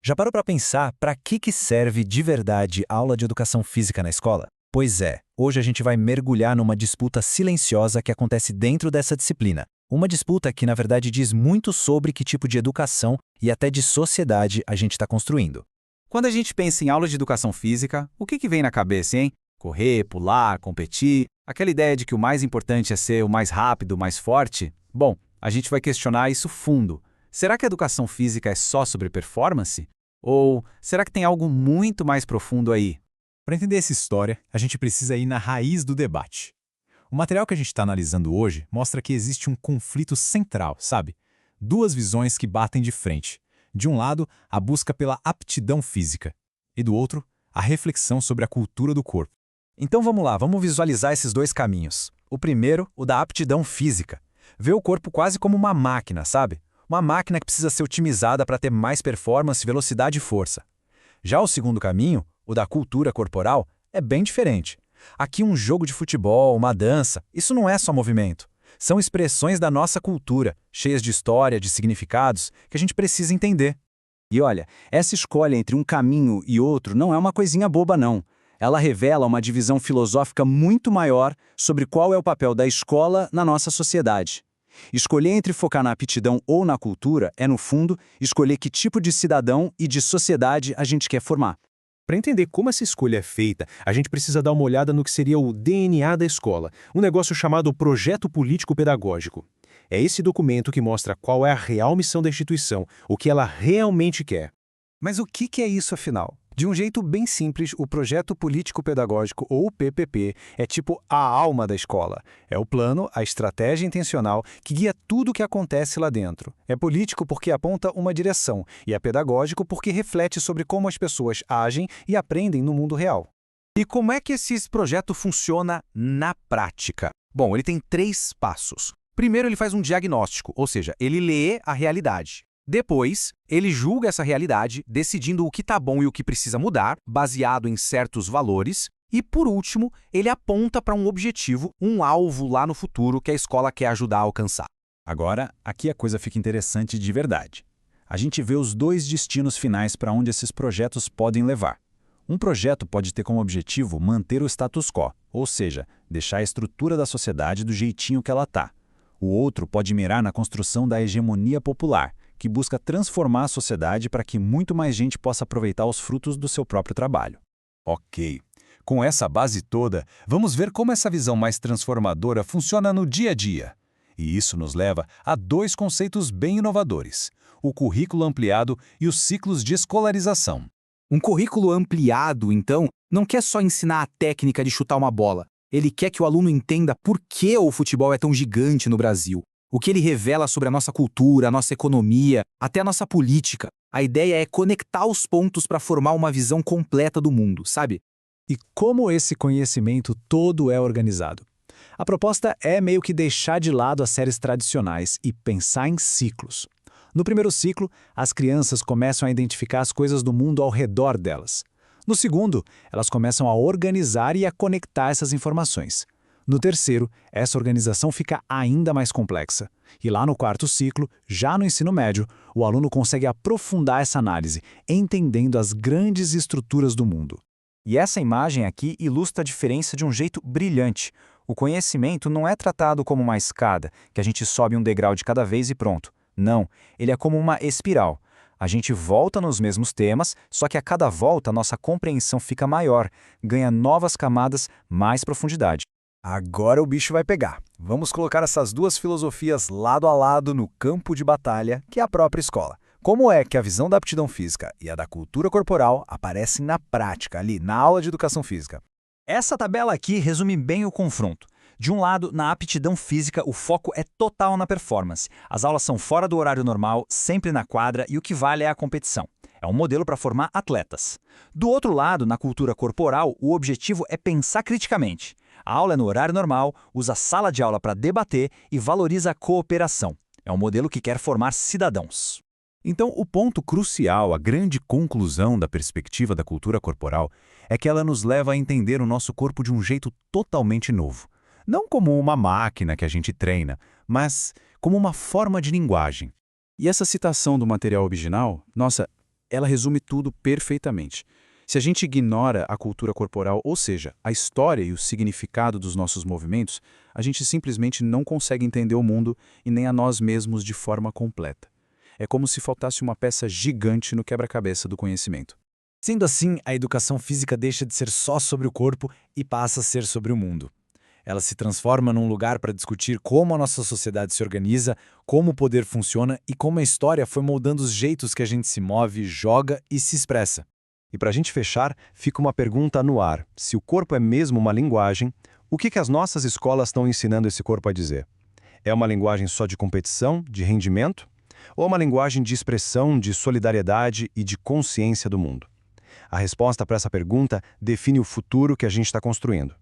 Já parou para pensar para que serve de verdade a aula de educação física na escola? Pois é, hoje a gente vai mergulhar numa disputa silenciosa que acontece dentro dessa disciplina. Uma disputa que, na verdade, diz muito sobre que tipo de educação e até de sociedade a gente está construindo. Quando a gente pensa em aula de educação física, o que vem na cabeça, hein? Correr, pular, competir, aquela ideia de que o mais importante é ser o mais rápido, o mais forte? Bom, a gente vai questionar isso fundo. Será que a educação física é só sobre performance? Ou será que tem algo muito mais profundo aí? Para entender essa história, a gente precisa ir na raiz do debate. O material que a gente está analisando hoje mostra que existe um conflito central, sabe? Duas visões que batem de frente. De um lado, a busca pela aptidão física, e do outro, a reflexão sobre a cultura do corpo. Então vamos lá, vamos visualizar esses dois caminhos. O primeiro, o da aptidão física. Vê o corpo quase como uma máquina, sabe? Uma máquina que precisa ser otimizada para ter mais performance, velocidade e força. Já o segundo caminho, o da cultura corporal, é bem diferente. Aqui um jogo de futebol, uma dança, isso não é só movimento. São expressões da nossa cultura, cheias de história, de significados, que a gente precisa entender. E olha, essa escolha entre um caminho e outro não é uma coisinha boba, não. Ela revela uma divisão filosófica muito maior sobre qual é o papel da escola na nossa sociedade. Escolher entre focar na aptidão ou na cultura é, no fundo, escolher que tipo de cidadão e de sociedade a gente quer formar. Para entender como essa escolha é feita, a gente precisa dar uma olhada no que seria o DNA da escola, um negócio chamado Projeto Político Pedagógico. É esse documento que mostra qual é a real missão da instituição, o que ela realmente quer. Mas o que é isso, afinal? De um jeito bem simples, o Projeto Político Pedagógico, ou PPP, é tipo a alma da escola. É o plano, a estratégia intencional que guia tudo o que acontece lá dentro. É político porque aponta uma direção, e é pedagógico porque reflete sobre como as pessoas agem e aprendem no mundo real. E como é que esse projeto funciona na prática? Bom, ele tem 3 passos. Primeiro, ele faz um diagnóstico, ou seja, ele lê a realidade. Depois, ele julga essa realidade, decidindo o que está bom e o que precisa mudar, baseado em certos valores. E, por último, ele aponta para um objetivo, um alvo lá no futuro que a escola quer ajudar a alcançar. Agora, aqui a coisa fica interessante de verdade. A gente vê os 2 destinos finais para onde esses projetos podem levar. Um projeto pode ter como objetivo manter o status quo, ou seja, deixar a estrutura da sociedade do jeitinho que ela está. O outro pode mirar na construção da hegemonia popular, que busca transformar a sociedade para que muito mais gente possa aproveitar os frutos do seu próprio trabalho. Ok. Com essa base toda, vamos ver como essa visão mais transformadora funciona no dia a dia. E isso nos leva a 2 conceitos bem inovadores: o currículo ampliado e os ciclos de escolarização. Um currículo ampliado, então, não quer só ensinar a técnica de chutar uma bola. Ele quer que o aluno entenda por que o futebol é tão gigante no Brasil. O que ele revela sobre a nossa cultura, a nossa economia, até a nossa política. A ideia é conectar os pontos para formar uma visão completa do mundo, sabe? E como esse conhecimento todo é organizado? A proposta é meio que deixar de lado as séries tradicionais e pensar em ciclos. No primeiro ciclo, as crianças começam a identificar as coisas do mundo ao redor delas. No segundo, elas começam a organizar e a conectar essas informações. No terceiro, essa organização fica ainda mais complexa. E lá no 4º ciclo, já no ensino médio, o aluno consegue aprofundar essa análise, entendendo as grandes estruturas do mundo. E essa imagem aqui ilustra a diferença de um jeito brilhante. O conhecimento não é tratado como uma escada, que a gente sobe um degrau de cada vez e pronto. Não, ele é como uma espiral. A gente volta nos mesmos temas, só que a cada volta a nossa compreensão fica maior, ganha novas camadas, mais profundidade. Agora o bicho vai pegar. Vamos colocar essas 2 filosofias lado a lado no campo de batalha, que é a própria escola. Como é que a visão da aptidão física e a da cultura corporal aparecem na prática, ali, na aula de educação física? Essa tabela aqui resume bem o confronto. De um lado, na aptidão física, o foco é total na performance. As aulas são fora do horário normal, sempre na quadra, e o que vale é a competição. É um modelo para formar atletas. Do outro lado, na cultura corporal, o objetivo é pensar criticamente. A aula é no horário normal, usa a sala de aula para debater e valoriza a cooperação. É um modelo que quer formar cidadãos. Então, o ponto crucial, a grande conclusão da perspectiva da cultura corporal, é que ela nos leva a entender o nosso corpo de um jeito totalmente novo. Não como uma máquina que a gente treina, mas como uma forma de linguagem. E essa citação do material original, nossa, Ela resume tudo perfeitamente. Se a gente ignora a cultura corporal, ou seja, a história e o significado dos nossos movimentos, a gente simplesmente não consegue entender o mundo e nem a nós mesmos de forma completa. É como se faltasse uma peça gigante no quebra-cabeça do conhecimento. Sendo assim, a educação física deixa de ser só sobre o corpo e passa a ser sobre o mundo. Ela se transforma num lugar para discutir como a nossa sociedade se organiza, como o poder funciona e como a história foi moldando os jeitos que a gente se move, joga e se expressa. E para a gente fechar, fica uma pergunta no ar. Se o corpo é mesmo uma linguagem, o que as nossas escolas estão ensinando esse corpo a dizer? É uma linguagem só de competição, de rendimento? Ou uma linguagem de expressão, de solidariedade e de consciência do mundo? A resposta para essa pergunta define o futuro que a gente está construindo.